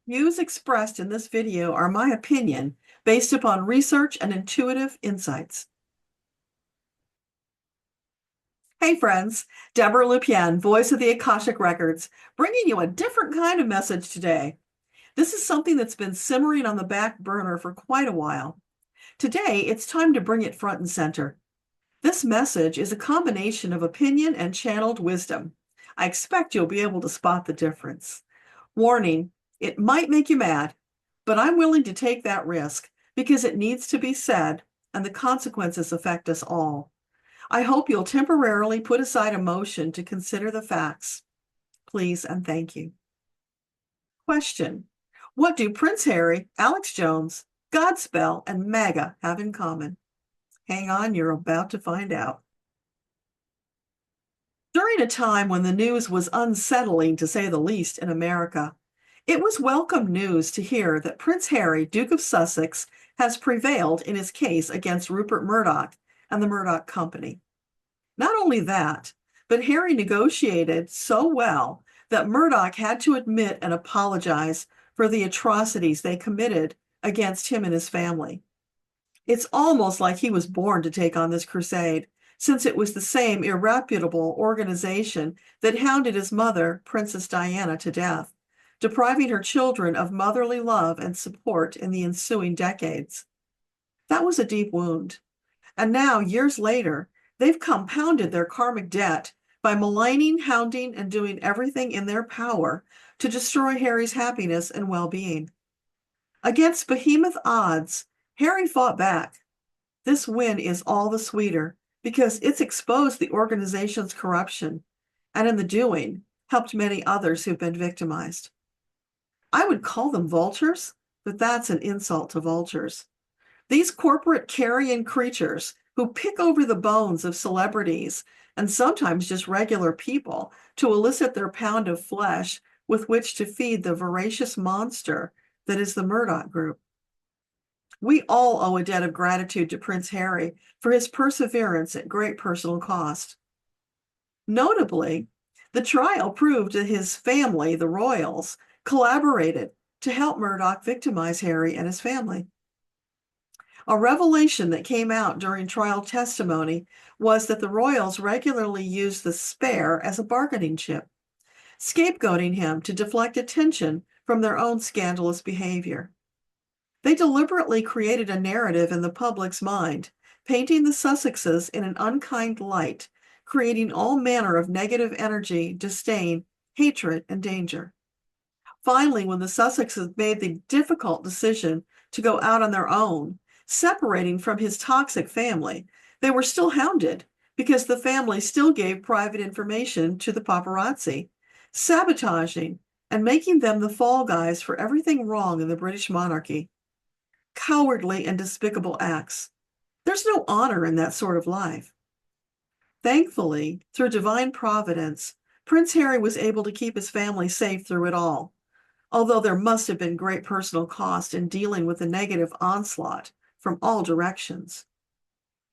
Views expressed in this video are my opinion based upon research and intuitive insights. Hey friends, Debbra Lupien, voice of the Akashic Records, bringing you a different kind of message today. This is something that's been simmering on the back burner for quite a while. Today, it's time to bring it front and center. This message is a combination of opinion and channeled wisdom. I expect you'll be able to spot the difference. Warning, it might make you mad, but I'm willing to take that risk because it needs to be said and the consequences affect us all. I hope you'll temporarily put aside emotion to consider the facts. Please and thank you. Question: what do Prince Harry, Alex Jones, Godspell, and MAGA have in common? Hang on, you're about to find out. During a time when the news was unsettling, to say the least, in America, it was welcome news to hear that Prince Harry, Duke of Sussex, has prevailed in his case against Rupert Murdoch and the Murdoch Company. Not only that, but Harry negotiated so well that Murdoch had to admit and apologize for the atrocities they committed against him and his family. It's almost like he was born to take on this crusade, since it was the same irreputable organization that hounded his mother, Princess Diana, to death, depriving her children of motherly love and support in the ensuing decades. That was a deep wound. And now, years later, they've compounded their karmic debt by maligning, hounding, and doing everything in their power to destroy Harry's happiness and well-being. Against behemoth odds, Harry fought back. This win is all the sweeter because it's exposed the organization's corruption and in the doing helped many others who've been victimized. I would call them vultures, but that's an insult to vultures. These corporate carrion creatures who pick over the bones of celebrities and sometimes just regular people to elicit their pound of flesh with which to feed the voracious monster that is the Murdoch Group. We all owe a debt of gratitude to Prince Harry for his perseverance at great personal cost. Notably, the trial proved that his family, the royals, collaborated to help Murdoch victimize Harry and his family. A revelation that came out during trial testimony was that the royals regularly used the spare as a bargaining chip, scapegoating him to deflect attention from their own scandalous behavior. They deliberately created a narrative in the public's mind, painting the Sussexes in an unkind light, creating all manner of negative energy, disdain, hatred, and danger. Finally, when the Sussexes made the difficult decision to go out on their own, separating from his toxic family, they were still hounded because the family still gave private information to the paparazzi, sabotaging and making them the fall guys for everything wrong in the British monarchy. Cowardly and despicable acts. There's no honor in that sort of life. Thankfully, through divine providence, Prince Harry was able to keep his family safe through it all, although there must have been great personal cost in dealing with the negative onslaught from all directions.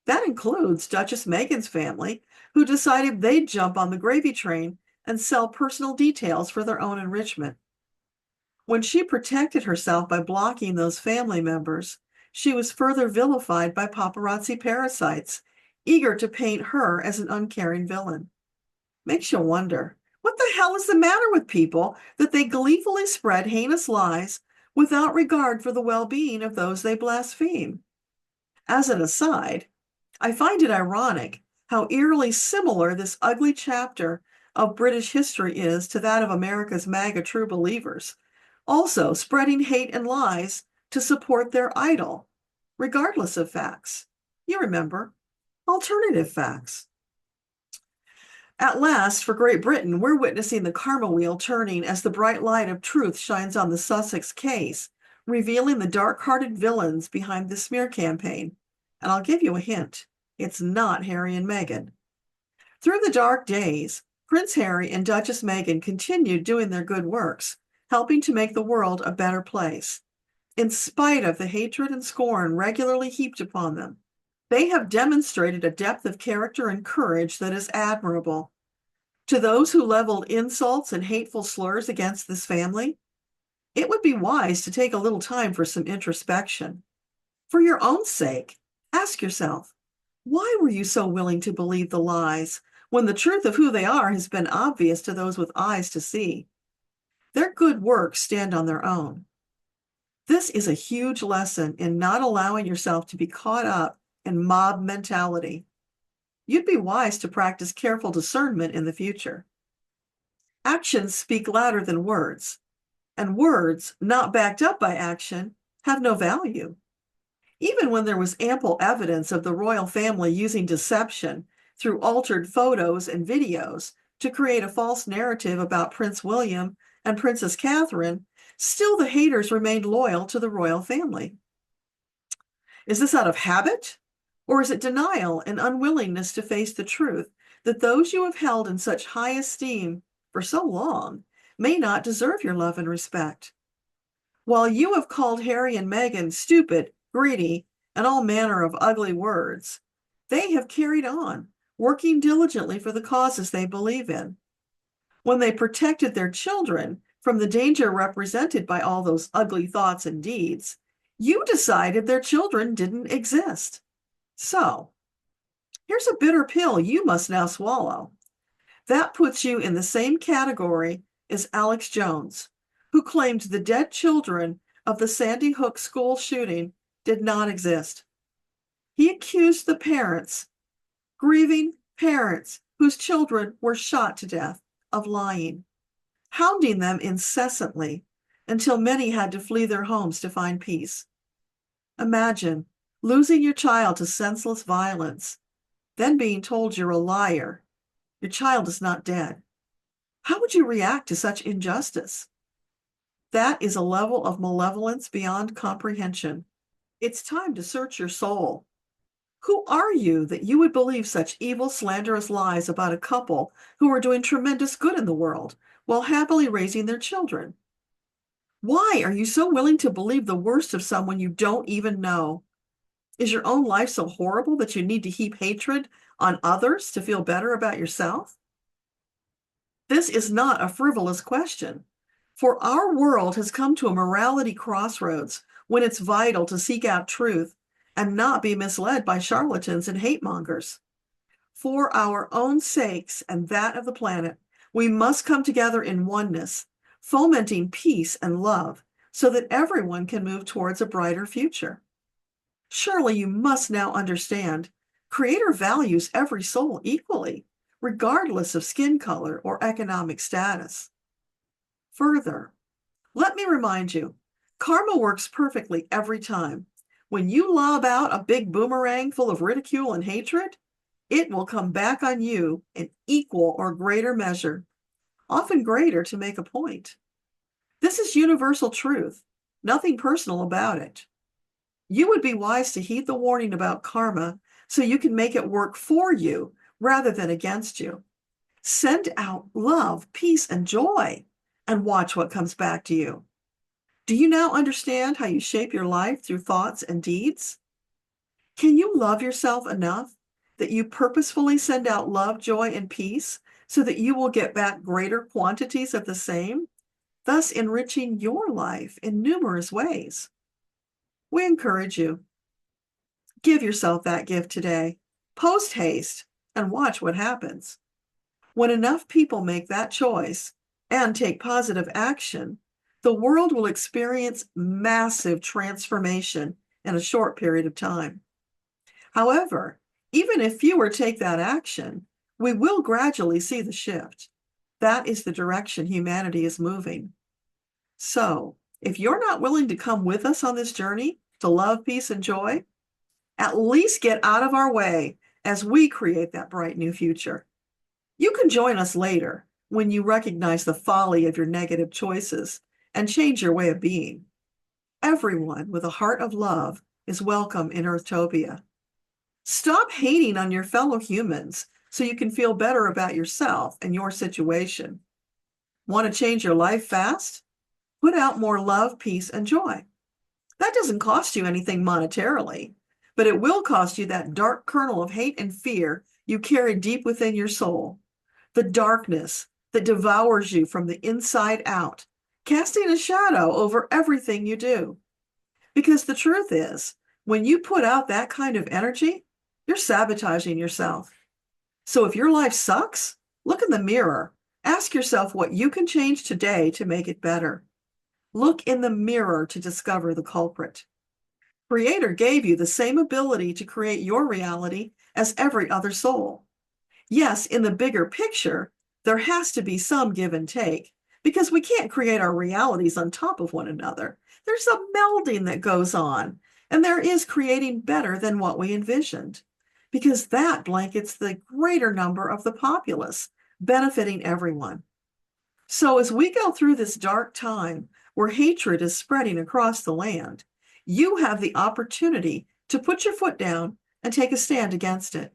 That includes Duchess Meghan's family, who decided they'd jump on the gravy train and sell personal details for their own enrichment. When she protected herself by blocking those family members, she was further vilified by paparazzi parasites, eager to paint her as an uncaring villain. Makes you wonder, what the hell is the matter with people that they gleefully spread heinous lies without regard for the well-being of those they blaspheme? As an aside, I find it ironic how eerily similar this ugly chapter of British history is to that of America's MAGA true believers, also spreading hate and lies to support their idol, regardless of facts. You remember, alternative facts. At last, for Great Britain, we're witnessing the karma wheel turning as the bright light of truth shines on the Sussex case, revealing the dark-hearted villains behind the smear campaign. And I'll give you a hint. It's not Harry and Meghan. Through the dark days, Prince Harry and Duchess Meghan continued doing their good works, helping to make the world a better place. In spite of the hatred and scorn regularly heaped upon them, they have demonstrated a depth of character and courage that is admirable. To those who leveled insults and hateful slurs against this family, It would be wise to take a little time for some introspection. For your own sake, ask yourself, why were you so willing to believe the lies when the truth of who they are has been obvious to those with eyes to see? Their good works stand on their own. This is a huge lesson in not allowing yourself to be caught up in mob mentality. You'd be wise to practice careful discernment in the future. Actions speak louder than words, and words not backed up by action have no value. Even when there was ample evidence of the royal family using deception through altered photos and videos to create a false narrative about Prince William and Princess Catherine, still the haters remained loyal to the royal family. Is this out of habit? Or is it denial and unwillingness to face the truth that those you have held in such high esteem for so long may not deserve your love and respect? While you have called Harry and Meghan stupid, greedy, and all manner of ugly words, they have carried on, working diligently for the causes they believe in. When they protected their children from the danger represented by all those ugly thoughts and deeds, you decided their children didn't exist. So, here's a bitter pill you must now swallow. That puts you in the same category as Alex Jones, who claimed the dead children of the Sandy Hook school shooting did not exist. He accused the parents, grieving parents whose children were shot to death, of lying, hounding them incessantly until many had to flee their homes to find peace. Imagine losing your child to senseless violence, then being told you're a liar. Your child is not dead. How would you react to such injustice? That is a level of malevolence beyond comprehension. It's time to search your soul. Who are you that you would believe such evil, slanderous lies about a couple who are doing tremendous good in the world while happily raising their children? Why are you so willing to believe the worst of someone you don't even know? Is your own life so horrible that you need to heap hatred on others to feel better about yourself? This is not a frivolous question, for our world has come to a morality crossroads when it's vital to seek out truth and not be misled by charlatans and hate mongers. For our own sakes and that of the planet, we must come together in oneness, fomenting peace and love so that everyone can move towards a brighter future. Surely you must now understand, Creator values every soul equally, regardless of skin color or economic status. Further, let me remind you, karma works perfectly every time. When you lob out a big boomerang full of ridicule and hatred, it will come back on you in equal or greater measure, often greater to make a point. This is universal truth, nothing personal about it. You would be wise to heed the warning about karma so you can make it work for you rather than against you. Send out love, peace, and joy, and watch what comes back to you. Do you now understand how you shape your life through thoughts and deeds? Can you love yourself enough that you purposefully send out love, joy, and peace so that you will get back greater quantities of the same, thus enriching your life in numerous ways? We encourage you. Give yourself that gift today, post haste, and watch what happens. When enough people make that choice and take positive action, the world will experience massive transformation in a short period of time. However, even if fewer take that action, we will gradually see the shift. That is the direction humanity is moving. So, if you're not willing to come with us on this journey to love, peace, and joy, at least get out of our way as we create that bright new future. You can join us later when you recognize the folly of your negative choices and change your way of being. Everyone with a heart of love is welcome in Earthtopia. Stop hating on your fellow humans so you can feel better about yourself and your situation. Want to change your life fast? Put out more love, peace, and joy. That doesn't cost you anything monetarily, but it will cost you that dark kernel of hate and fear you carry deep within your soul, the darkness that devours you from the inside out casting a shadow over everything you do. Because the truth is, when you put out that kind of energy, you're sabotaging yourself. So if your life sucks, look in the mirror. Ask yourself what you can change today to make it better. Look in the mirror to discover the culprit. Creator gave you the same ability to create your reality as every other soul. Yes, in the bigger picture, there has to be some give and take because we can't create our realities on top of one another. There's a melding that goes on, and there is creating better than what we envisioned because that blankets the greater number of the populace, benefiting everyone. So as we go through this dark time where hatred is spreading across the land, you have the opportunity to put your foot down and take a stand against it,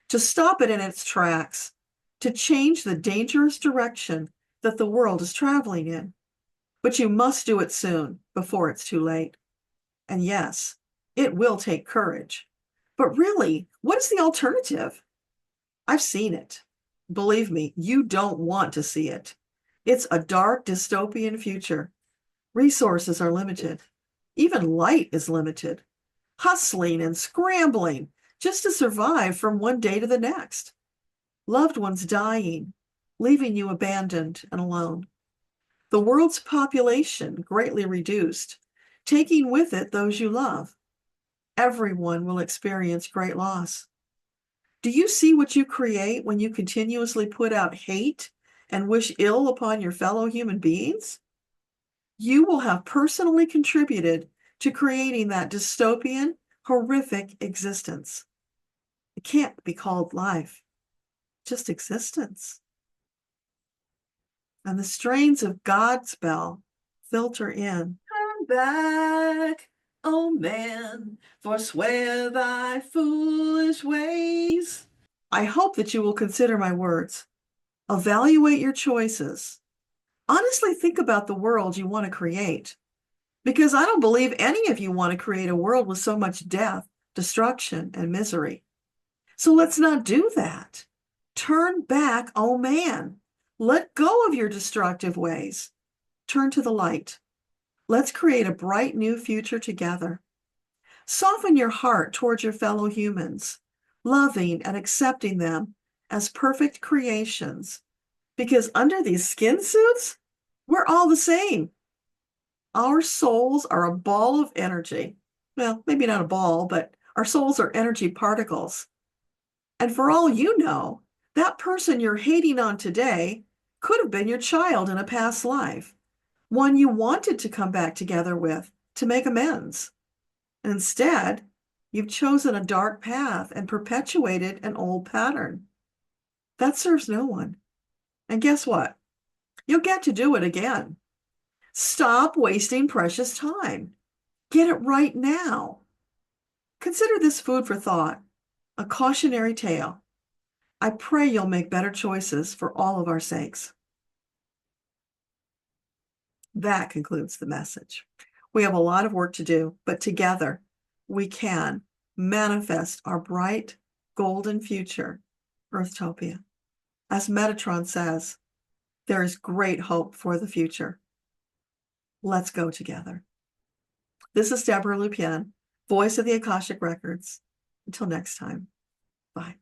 to stop it in its tracks, to change the dangerous direction that the world is traveling in. But you must do it soon before it's too late. And yes, it will take courage. But really, what is the alternative? I've seen it. Believe me, you don't want to see it. It's a dark, dystopian future. Resources are limited. Even light is limited. Hustling and scrambling just to survive from one day to the next. Loved ones dying, leaving you abandoned and alone. The world's population greatly reduced, taking with it those you love. Everyone will experience great loss. Do you see what you create when you continuously put out hate and wish ill upon your fellow human beings? You will have personally contributed to creating that dystopian, horrific existence. It can't be called life, just existence. And the strains of God's bell filter in. Turn back, oh man, forswear thy foolish ways. I hope that you will consider my words. Evaluate your choices. Honestly, think about the world you want to create. Because I don't believe any of you want to create a world with so much death, destruction, and misery. So let's not do that. Turn back, oh man. Let go of your destructive ways. Turn to the light. Let's create a bright new future together. Soften your heart towards your fellow humans, loving and accepting them as perfect creations. Because under these skin suits, we're all the same. Our souls are a ball of energy. Well, maybe not a ball, but our souls are energy particles. And for all you know, that person you're hating on today could have been your child in a past life, one you wanted to come back together with to make amends. And instead, you've chosen a dark path and perpetuated an old pattern. That serves no one. And guess what? You'll get to do it again. Stop wasting precious time. Get it right now. Consider this food for thought, a cautionary tale. I pray you'll make better choices for all of our sakes. That concludes the message. We have a lot of work to do, but together we can manifest our bright, golden future, Earthtopia. As Metatron says, there is great hope for the future. Let's go together. This is Debbra Lupien, voice of the Akashic Records. Until next time, bye.